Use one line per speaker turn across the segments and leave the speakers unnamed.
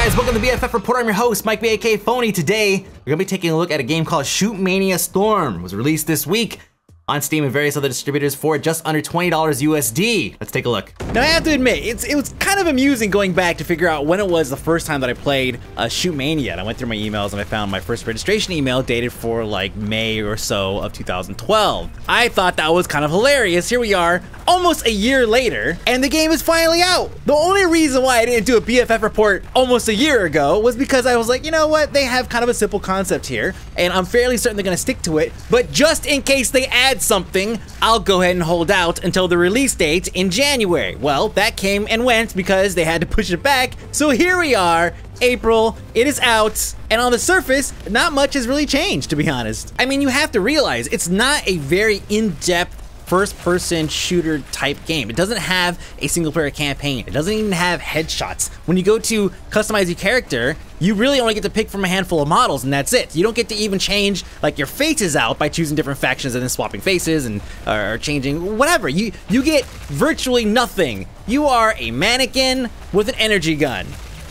guys, welcome to the BFF Report. I'm your host, Mike B, aka Fony. Today, we're gonna be taking a look at a game called Shootmania Storm. It was released this week on Steam and various other distributors for just under $20 USD. Let's take a look.
Now I have to admit, it was kind of amusing going back to figure out when it was the first time that I played Shootmania. And I went through my emails and I found my first registration email dated for like May or so of 2012. I thought that was kind of hilarious. Here we are, almost a year later, and the game is finally out. The only reason why I didn't do a BFF report almost a year ago was because I was like, you know what, they have kind of a simple concept here, and I'm fairly certain they're gonna stick to it, but just in case they add something, I'll go ahead and hold out until the release date in January. Well, that came and went because they had to push it back, so here we are, April, it is out, and on the surface, not much has really changed, to be honest. I mean, you have to realize, it's not a very in-depth first-person shooter type game. It doesn't have a single-player campaign. It doesn't even have headshots. When you go to customize your character, you really only get to pick from a handful of models, and that's it. You don't get to even change like your faces out by choosing different factions and then swapping faces and or changing whatever. You get virtually nothing. You are a mannequin with an energy gun.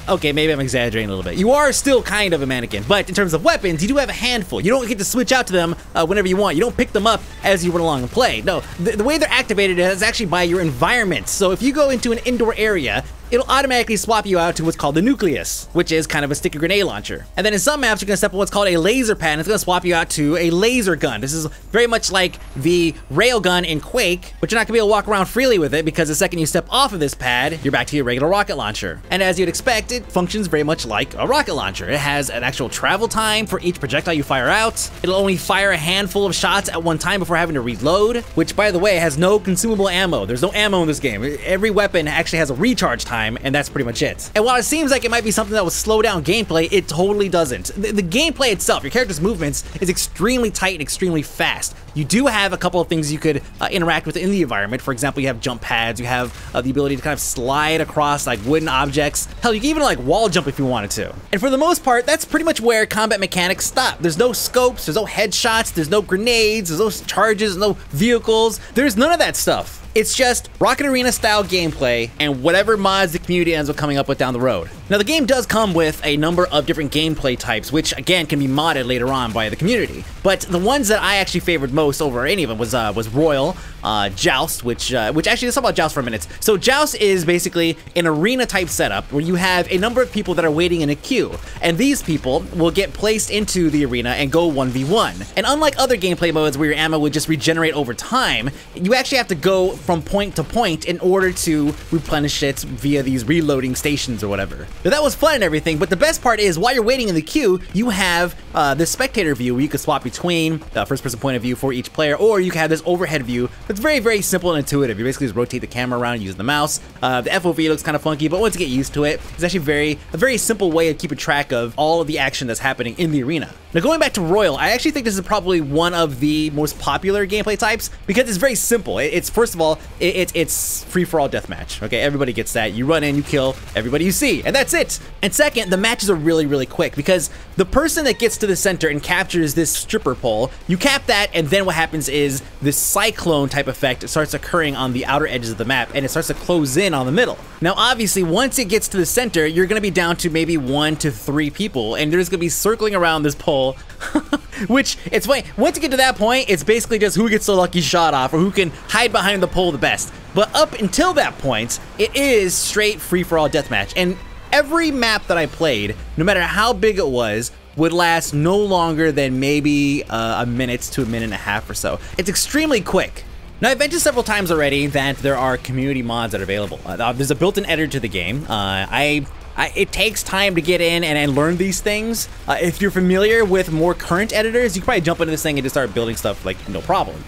Okay, maybe I'm exaggerating a little bit. You are still kind of a mannequin, but in terms of weapons, you do have a handful. You don't get to switch out to them whenever you want. You don't pick them up as you run along and play. No, the way they're activated is actually by your environment. So if you go into an indoor area, it'll automatically swap you out to what's called the nucleus, which is kind of a sticky grenade launcher. And then in some maps, you're gonna step on what's called a laser pad, and it's gonna swap you out to a laser gun. This is very much like the railgun in Quake, but you're not gonna be able to walk around freely with it because the second you step off of this pad, you're back to your regular rocket launcher. And as you'd expect, it functions very much like a rocket launcher. It has an actual travel time for each projectile you fire out. It'll only fire a handful of shots at one time before having to reload, which, by the way, has no consumable ammo. There's no ammo in this game. Every weapon actually has a recharge time, and that's pretty much it. And while it seems like it might be something that will slow down gameplay, it totally doesn't. The gameplay itself, your character's movements, is extremely tight and extremely fast. You do have a couple of things you could interact with in the environment. For example, you have jump pads, you have the ability to kind of slide across like wooden objects. Hell, you can even like wall jump if you wanted to. And for the most part, that's pretty much where combat mechanics stop. There's no scopes, there's no headshots, there's no grenades, there's no charges, no vehicles. There's none of that stuff. It's just Rocket Arena style gameplay and whatever mods the community ends up coming up with down the road. Now the game does come with a number of different gameplay types, which again can be modded later on by the community. But the ones that I actually favored most over any of them was Royal, Joust, which actually, let's talk about Joust for a minute. So Joust is basically an arena type setup where you have a number of people that are waiting in a queue, and these people will get placed into the arena and go 1v1. And unlike other gameplay modes where your ammo would just regenerate over time, you actually have to go from point to point in order to replenish it via these reloading stations or whatever. Now that was fun and everything, but the best part is while you're waiting in the queue, you have this spectator view where you can swap between the first person point of view for each player, or you can have this overhead view that's very, very simple and intuitive. You basically just rotate the camera around using the mouse. The FOV looks kind of funky, but once you get used to it, it's actually a very simple way of keeping track of all of the action that's happening in the arena. Now going back to Royal, I actually think this is probably one of the most popular gameplay types because it's very simple. It's first of all, it's free-for-all deathmatch. Okay, everybody gets that. You run in, you kill everybody you see, and that's it. And second, the matches are really, really quick because the person that gets to the center and captures this stripper pole, you cap that, and then what happens is this cyclone type effect starts occurring on the outer edges of the map, and it starts to close in on the middle. Now, obviously, once it gets to the center, you're gonna be down to maybe 1 to 3 people, and there's gonna be circling around this pole, which, it's funny, once you get to that point, it's basically just who gets the lucky shot off, or who can hide behind the pole the best. But up until that point, it is straight free-for-all deathmatch, and every map that I played, no matter how big it was, would last no longer than maybe a minute to a minute and a half or so. It's extremely quick. Now, I've mentioned several times already that there are community mods that are available. There's a built-in editor to the game. It takes time to get in and learn these things. If you're familiar with more current editors, you can probably jump into this thing and just start building stuff like no problem.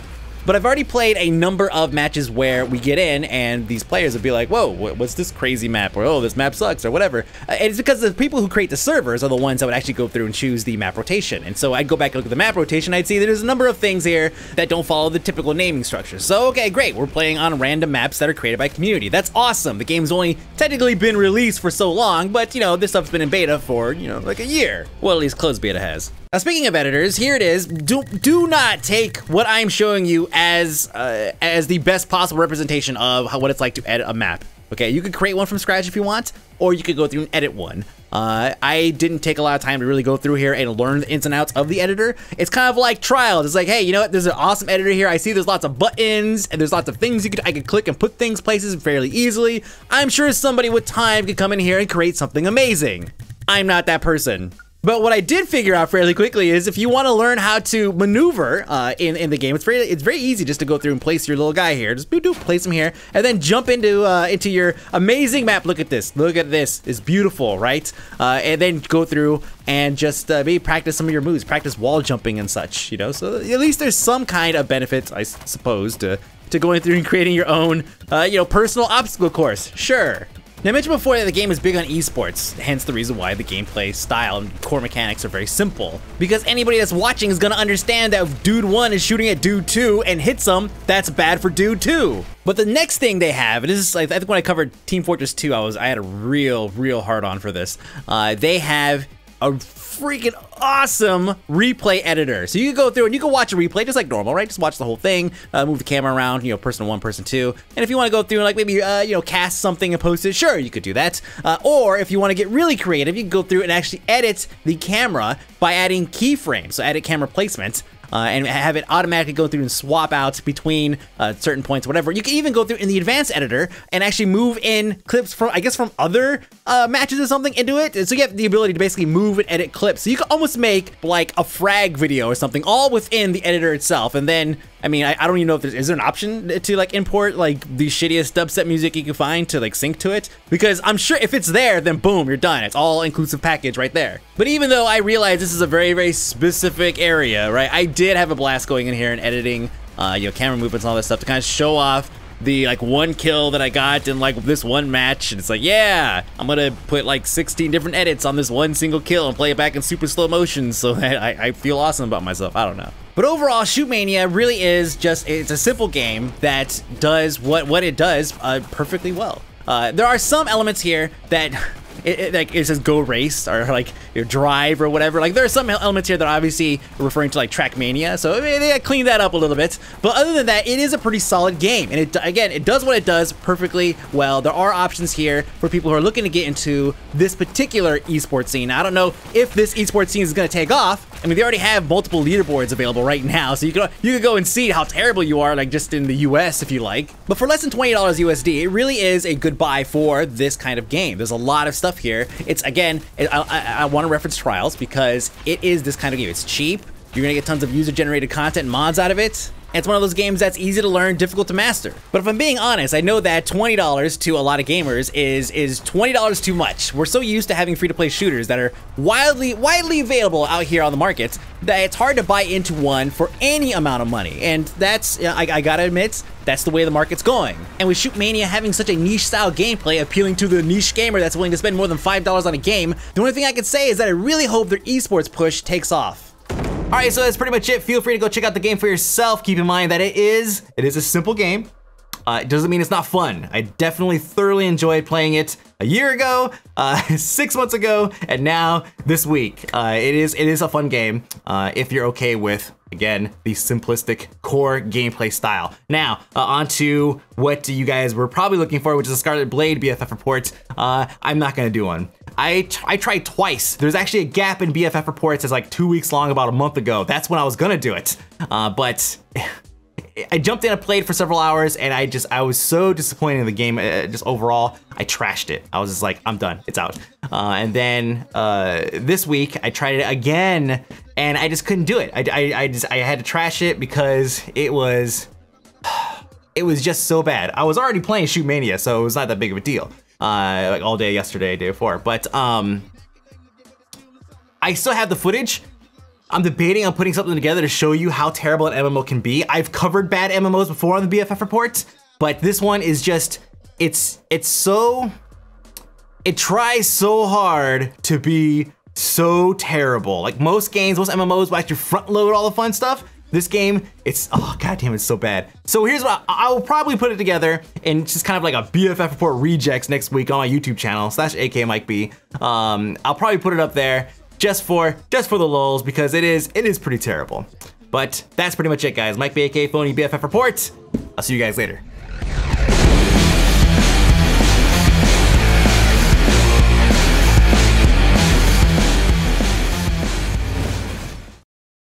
But I've already played a number of matches where we get in and these players would be like, whoa, what's this crazy map? Or, oh, this map sucks, or whatever. And it's because the people who create the servers are the ones that would actually go through and choose the map rotation. And so I'd go back and look at the map rotation, I'd see there's a number of things here that don't follow the typical naming structure. So, okay, great, we're playing on random maps that are created by community. That's awesome. The game's only technically been released for so long, but, you know, this stuff's been in beta for, you know, like a year. Well, at least closed beta has. Now, speaking of editors, here it is. Do not take what I'm showing you as the best possible representation of what it's like to edit a map. Okay, you could create one from scratch if you want, or you could go through and edit one. I didn't take a lot of time to really go through here and learn the ins and outs of the editor. It's kind of like trials. It's like, hey, you know what? There's an awesome editor here. I see there's lots of buttons and there's lots of things I could click and put things places fairly easily. I'm sure somebody with time could come in here and create something amazing. I'm not that person. But what I did figure out fairly quickly is if you want to learn how to maneuver in the game, it's very easy just to go through and place your little guy here. Just boop, place him here, and then jump into your amazing map. Look at this. Look at this. It's beautiful, right? And then go through and just maybe practice some of your moves, practice wall jumping and such. You know, so at least there's some kind of benefit, I suppose, to going through and creating your own personal obstacle course. Sure. Now, I mentioned before that the game is big on esports, hence the reason why the gameplay style and core mechanics are very simple. Because anybody that's watching is gonna understand that if Dude 1 is shooting at Dude 2 and hits him, that's bad for Dude 2. But the next thing they have, and this is, I think when I covered Team Fortress 2, I had a real hard on for this. They have a freaking awesome replay editor. So you can go through and you can watch a replay just like normal, right? Just watch the whole thing, move the camera around, person 1, person 2. And if you want to go through and like maybe, cast something and post it, sure, you could do that. Or if you want to get really creative, you can go through and actually edit the camera by adding keyframes. So edit camera placement. And have it automatically go through and swap out between certain points, whatever. You can even go through in the advanced editor and actually move in clips from, I guess, from other matches or something into it. And so you have the ability to basically move and edit clips. So you can almost make like a frag video or something all within the editor itself. And then, I mean, I don't even know if is there an option to like import like the shittiest dubstep music you can find to like sync to it? Because I'm sure if it's there, then boom, you're done. It's all inclusive package right there. But even though I realize this is a very specific area, right? I did have a blast going in here and editing, camera movements and all that stuff to kind of show off the like one kill that I got in like this one match. And it's like, yeah, I'm gonna put like 16 different edits on this one single kill and play it back in super slow motion so that I feel awesome about myself. I don't know. But overall, Shootmania really is it's a simple game that does what it does perfectly well. There are some elements here that it says go race or like your drive or whatever. Like there are some elements here that are obviously referring to like Trackmania, so they cleaned that up a little bit. But other than that, it is a pretty solid game, and it does what it does perfectly well. There are options here for people who are looking to get into this particular esports scene. Now, I don't know if this esports scene is going to take off. I mean, they already have multiple leaderboards available right now, so you could go and see how terrible you are, like just in the US if you like. But for less than $20 USD, it really is a good buy for this kind of game. There's a lot of stuff here. It's again, I want to reference Trials because it is this kind of game. It's cheap. You're gonna get tons of user-generated content and mods out of it. And it's one of those games that's easy to learn, difficult to master. But if I'm being honest, I know that $20 to a lot of gamers is $20 too much. We're so used to having free-to-play shooters that are widely available out here on the market that it's hard to buy into one for any amount of money. And that's, I gotta admit, that's the way the market's going. And with Shootmania having such a niche-style gameplay appealing to the niche gamer that's willing to spend more than $5 on a game, the only thing I can say is that I really hope their esports push takes off.
All right, so that's pretty much it. Feel free to go check out the game for yourself. Keep in mind that it is a simple game. It doesn't mean it's not fun. I definitely thoroughly enjoyed playing it a year ago, 6 months ago, and now this week. It is a fun game if you're okay with, again, the simplistic core gameplay style. Now, on to what you guys were probably looking for, which is a Scarlet Blade BFF report. I'm not gonna do one. I tried twice. There's actually a gap in BFF reports that's like 2 weeks long about a month ago. That's when I was gonna do it. But I jumped in and played for several hours and I was so disappointed in the game, just overall. I trashed it. I was just like, I'm done, it's out. And then this week I tried it again and I just couldn't do it. I had to trash it because it was just so bad. I was already playing Shootmania, so it was not that big of a deal. Like all day yesterday, day before, but I still have the footage. I'm debating on putting something together to show you how terrible an MMO can be. I've covered bad MMOs before on the BFF report, but this one is just, it tries so hard to be so terrible. Like most games, most MMOs will actually front load all the fun stuff. This game, oh goddamn, it's so bad. So here's what I will probably put it together in just kind of like a BFF report rejects next week on my YouTube channel /AKMikeB. I'll probably put it up there just for the lulz because it is pretty terrible. But that's pretty much it, guys. MikeB, aka Fony, BFF report. I'll see you guys later.